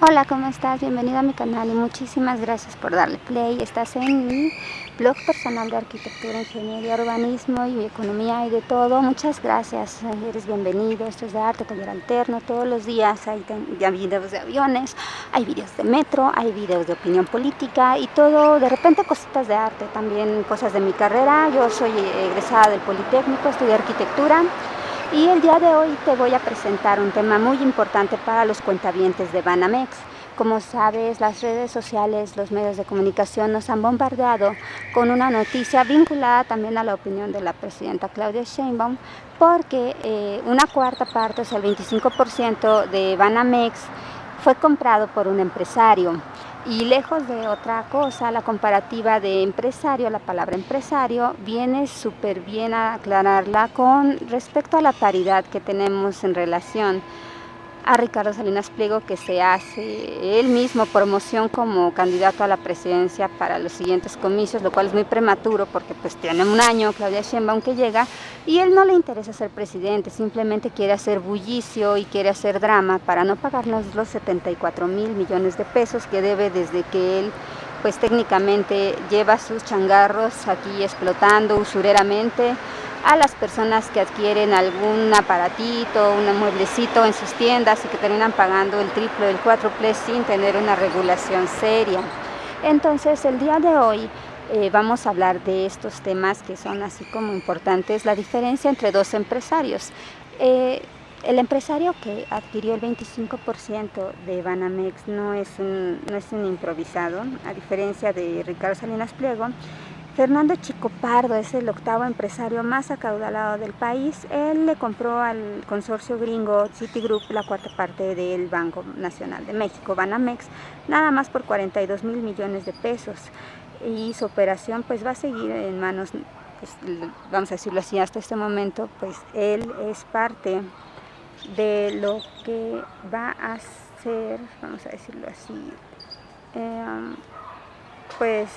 Hola, ¿cómo estás? Bienvenido a mi canal y muchísimas gracias por darle play. Estás en mi blog personal de arquitectura, ingeniería, urbanismo y economía y de todo. Muchas gracias, eres bienvenido. Esto es de arte, taller alterno. Todos los días hay ya videos de aviones, hay videos de metro, hay videos de opinión política y todo, de repente cositas de arte, también cosas de mi carrera. Yo soy egresada del Politécnico, estudié arquitectura. Y el día de hoy te voy a presentar un tema muy importante para los cuentavientes de Banamex. Como sabes, las redes sociales, los medios de comunicación nos han bombardeado con una noticia vinculada también a la opinión de la presidenta Claudia Sheinbaum, porque una cuarta parte, o sea, el 25% de Banamex fue comprado por un empresario. Y lejos de otra cosa, la comparativa de empresario, la palabra empresario, viene súper bien a aclararla con respecto a la paridad que tenemos en relación a Ricardo Salinas Pliego, que se hace él mismo promoción como candidato a la presidencia para los siguientes comicios, lo cual es muy prematuro porque pues tiene un año Claudia Sheinbaum que llega y él no le interesa ser presidente, simplemente quiere hacer bullicio y quiere hacer drama para no pagarnos los 74,000 millones de pesos que debe desde que él pues técnicamente lleva sus changarros aquí explotando usureramente a las personas que adquieren algún aparatito, un mueblecito en sus tiendas y que terminan pagando el triple o el cuádruple sin tener una regulación seria. Entonces, el día de hoy vamos a hablar de estos temas que son así como importantes, la diferencia entre dos empresarios. El empresario que adquirió el 25% de Banamex no es un improvisado, a diferencia de Ricardo Salinas Pliego. Fernando Chico Pardo es el octavo empresario más acaudalado del país. Él le compró al consorcio gringo Citigroup la cuarta parte del Banco Nacional de México, Banamex, nada más por 42,000 millones de pesos. Y su operación pues va a seguir en manos, pues, vamos a decirlo así, hasta este momento, pues él es parte de lo que va a ser, vamos a decirlo así, pues